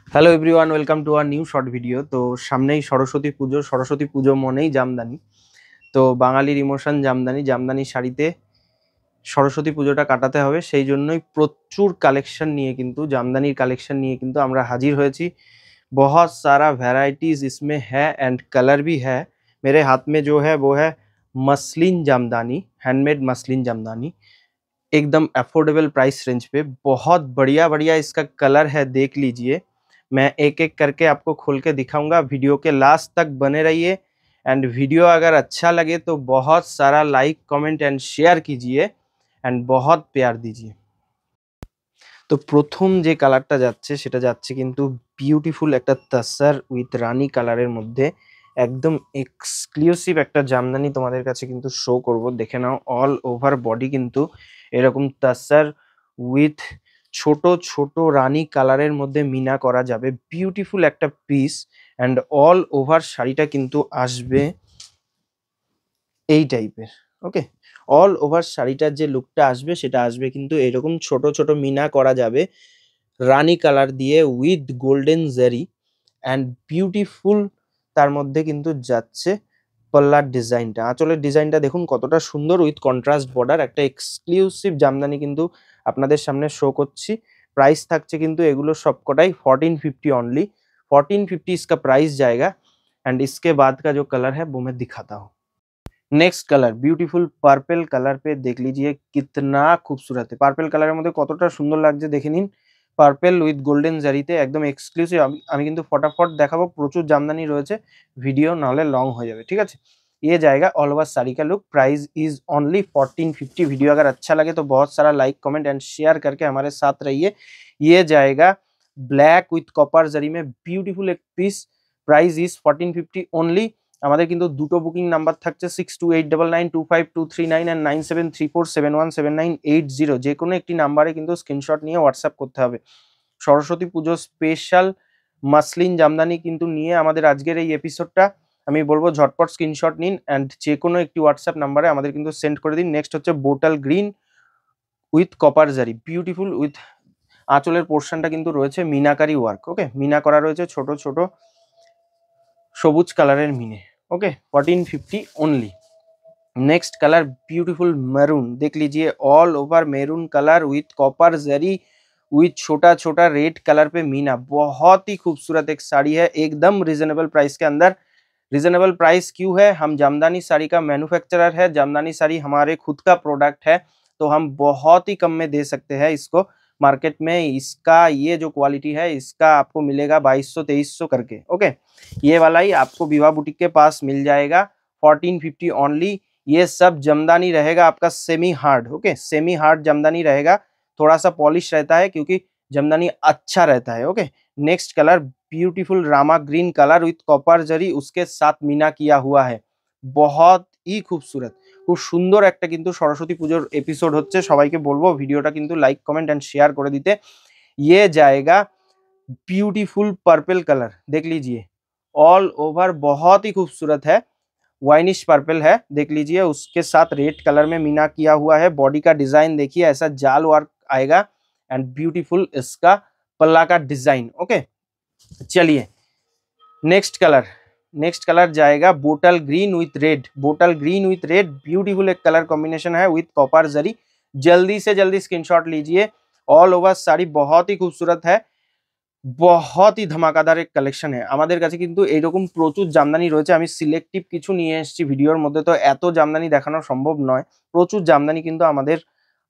Hello everyone, welcome to our new short video. তো সামনেই সরস্বতী পুজো মনেই জামদানি। তো বাঙালির ইমোশন জামদানি, জামদানি শাড়িতে সরস্বতী পুজোটা কাটাতে হবে, সেই জন্যই প্রচুর কালেকশন নিয়ে কিন্তু জামদানির কালেকশন নিয়ে কিন্তু আমরা হাজির হয়েছি। बहुत सारा वैरायटीज इसमें है एंड कलर भी है। मेरे हाथ में जो है वो है muslin jamdani, handmade muslin jamdani, एकदम अफोर्डेबल प्राइस रेंज पे। बहुत बढ़िया बढ़िया इसका कलर है, देख लीजिए। मैं एक एक करके आपको खोल के दिखाऊंगा, वीडियो के लास्ट तक बने रहिए। एंड वीडियो अगर अच्छा लगे तो बहुत सारा लाइक कमेंट एंड शेयर कीजिए एंड बहुत प्यार दीजिए। তো প্রথম যে কালারটা যাচ্ছে সেটা যাচ্ছে কিন্তু বিউটিফুল একটা তাসার উইথ রানী কালারের মধ্যে। একদম এক্সক্লুসিভ একটা জামদানি তোমাদের কাছে কিন্তু শো করব, দেখে নাও। অল ওভার বডি কিন্তু এরকম তাসার উইথ ছোট ছোট রানী কালারের মধ্যে মিনা করা যাবে, বিউটিফুল একটা পিস। অ্যান্ড অল ওভার শাড়িটা কিন্তু আসবে এই টাইপের। ওকে, অল ওভার শাড়িটার যে লুকটা আসবে সেটা আসবে কিন্তু এরকম ছোট ছোট মিনা করা যাবে রানী কালার দিয়ে উইথ গোল্ডেন জারি অ্যান্ড বিউটিফুল। তার মধ্যে কিন্তু যাচ্ছে পল্লার ডিজাইনটা, আঁচলের ডিজাইনটা দেখুন কতটা সুন্দর উইথ কন্ট্রাস্ট বর্ডার। একটা এক্সক্লুসিভ জামদানি কিন্তু আপনাদের সামনে শো করছি। প্রাইস থাকছে কিন্তু এগুলো সবকটাই 1450 অনলি। 1450 इसका प्राइस जाएगा। एंड इसके बाद का जो कलर है वो मैं दिखाता हूँ। Next colour beautiful purple colour पे देख लीजिए कितना खूबसूरत है। पार्पल कलर মধ্যে কতটা সুন্দর লাগছে দেখে নিন। পার্পল উইথ গোল্ডেন জারিতে একদম এক্সক্লুসিভ। আমি কিন্তু ফটাফট দেখাবো, প্রচুর জামদানি রয়েছে, ভিডিও নাহলে লং হয়ে যাবে, ঠিক আছে। ये जाएगा ऑल ओवर साड़ी का look. Price is only 1450। Video अगर अच्छा लगे तो बहुत सारा लाइक कमेंट एंड शेयर करके हमारे साथ रहिए। ये जाएगा ब्लैक विथ कॉपर जरी में ब्यूटीफुल एक पीस। Price is 1450 only. আমাদের কিন্তু দুটো বুকিং নাম্বার থাকছে 6289925239 এন্ড 9734717980। যে কোনো একটি নাম্বারে কিন্তু স্ক্রিনশট নিয়ে হোয়াটসঅ্যাপ করতে হবে। সরস্বতী পুজো স্পেশাল মাসলিন জামদানি কিন্তু নিয়ে আমাদের আজকের এই এপিসোডটা। আমি বলবো ঝটপট স্ক্রিনশট নিন অ্যান্ড যে কোনো একটি হোয়াটসঅ্যাপ নাম্বারে আমাদের কিন্তু সেন্ড করে দিন। নেক্সট হচ্ছে বোটাল গ্রিন উইথ কপার জারি, বিউটিফুল উইথ আঁচলের পোর্শনটা কিন্তু রয়েছে মিনাকারি ওয়ার্ক। ওকে, মিনা করা রয়েছে ছোট ছোট সবুজ কালারের মিনে। Okay 1450 only. Next colour beautiful maroon, देख लीजिए all over maroon colour with copper zari with छोटा छोटा रेड कलर पे मीना। बहुत ही खूबसूरत एक साड़ी है, एकदम रिजनेबल प्राइस के अंदर। रिजनेबल प्राइस क्यों है? हम जामदानी साड़ी का मैन्युफैक्चरर है, जामदानी साड़ी हमारे खुद का प्रोडक्ट है, तो हम बहुत ही कम में दे सकते हैं इसको। मार्केट में इसका ये जो क्वालिटी है इसका आपको मिलेगा 2200-2300 करके। ओके, ये वाला ही आपको विवा बुटीक के पास मिल जाएगा 1450 ओनली। ये सब जमदानी रहेगा आपका semi hard. Okay, semi hard jamdani रहेगा, थोड़ा सा पॉलिश रहता है क्योंकि जमदानी अच्छा रहता है। Okay, next colour beautiful Rama green colour with copper zari, उसके साथ मीना किया हुआ है। बहुत ही खूबसूरत, খুব সুন্দর একটা কিন্তু সরস্বতী পুজোর এপিসোড হচ্ছে। সবাইকে বলবো ভিডিওটা কিন্তু লাইক কমেন্ট এন্ড শেয়ার করে দিতে। ये जाएगा ब्यूटीफुल पर्पल कलर, देख लीजिए ऑल ओवर बहुत ही खूबसूरत है, वाइनिश पर्पल है, देख लीजिए। उसके साथ रेड कलर में मीना किया हुआ है। बॉडी का डिजाइन देखिए, ऐसा जाल वर्क आएगा एंड ब्यूटीफुल इसका पल्ला का डिजाइन। ओके, चलिए नेक्स्ट कलर जाएगा bottle green with red. Bottle green with red beautiful एक कलर कॉम्बिनेशन है विथ कॉपर जरी। जल्दी से जल्दी स्क्रीनशॉट लीजिए। ऑल ओवर साड़ी बहुत ही खूबसूरत है, बहुत ही धमाकादार एक কালেকশন है। আমাদের কাছে কিন্তু এইরকম প্রচুর জামদানি রয়েছে। আমি সিলেক্টিভ কিছু নিয়ে এসেছি ভিডিওর মধ্যে, তো এত জামদানি দেখানো সম্ভব নয়। প্রচুর জামদানি কিন্তু আমাদের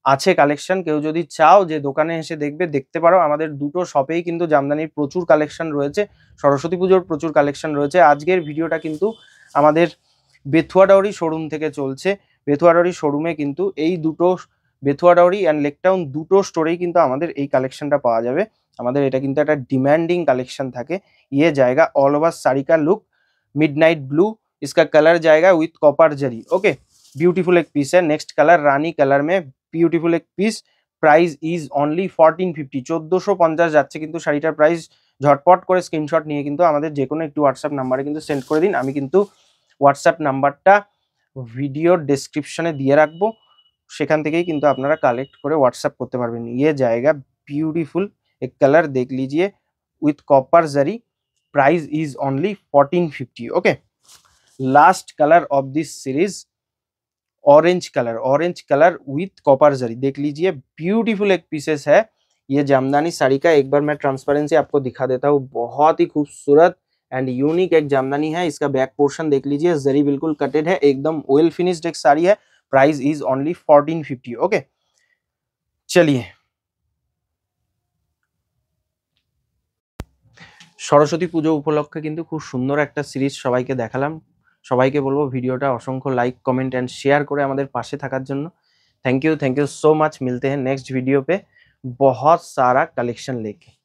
আছে কালেকশন। কেউ যদি চাও যে দোকানে এসে দেখবে, দেখতে পারো। আমাদের দুটো শপেই কিন্তু জামদানির প্রচুর কালেকশন রয়েছে, সরস্বতী পুজোর প্রচুর কালেকশন রয়েছে। আজকের ভিডিওটা কিন্তু আমাদের বেথুয়া ডাউরি শোরুম থেকে চলছে। বেথুয়া ডাউরি শোরুমে কিন্তু এই দুটো, বেথুয়া ডাউরি অ্যান্ড লেকটাউন দুটো স্টোরেই কিন্তু আমাদের এই কালেকশনটা পাওয়া যাবে। আমাদের এটা কিন্তু একটা ডিমান্ডিং কালেকশন থাকে। ये जाएगा ऑल ओवर साड़ी का लुक मिडनाइट ब्लू, इसका कलर जाएगा with copper zari. Okay, beautiful एक पीस है। नेक्स्ट कलर रानी कलर में ब्यूटीफुल एक पीस। प्राइस इज ओनली 1450, 1450 যাচ্ছে কিন্তু শাড়িটার প্রাইস। ঝটপট করে স্ক্রিনশট নিয়ে কিন্তু আমাদের যে কোনো একটি হোয়াটসঅ্যাপ নাম্বারে কিন্তু সেন্ড করে দিন। আমি কিন্তু হোয়াটসঅ্যাপ নাম্বারটা ভিডিওর ডেসক্রিপশনে দিয়ে রাখবো, সেখান থেকেই কিন্তু আপনারা কালেক্ট করে হোয়াটসঅ্যাপ করতে পারবেন। ये जाएगा ब्यूटीफुल एक कलर, देख लीजिए with copper zari. Price is only 1450. Okay, last color of this series, orange colour with copper zari, देख लीजिए ब्यूटीफुल एक पीसेस है ये जामदानी साड़ी का। एक बार मैं ट्रांसपेरेंसी आपको दिखा देता हूँ, बहुत ही खूबसूरत एंड यूनिक एक जामदानी है। इसका बैक पोर्शन देख लीजिए, जरी बिल्कुल कटेड है, एकदम वेल फिनिश्ड एक साड़ी है। Price is only 1450। ओके, चलिए সরস্বতী পুজো উপলক্ষে কিন্তু খুব সুন্দর একটা সিরিজ সবাইকে দেখালাম। সবাইকে বলবো ভিডিওটা অসংখ্য লাইক কমেंट एंड शेयर করে আমাদের পাশে থাকার জন্য। Thank you so much. मिलते हैं नेक्स्ट वीडियो पे बहुत सारा कलेक्शन लेके।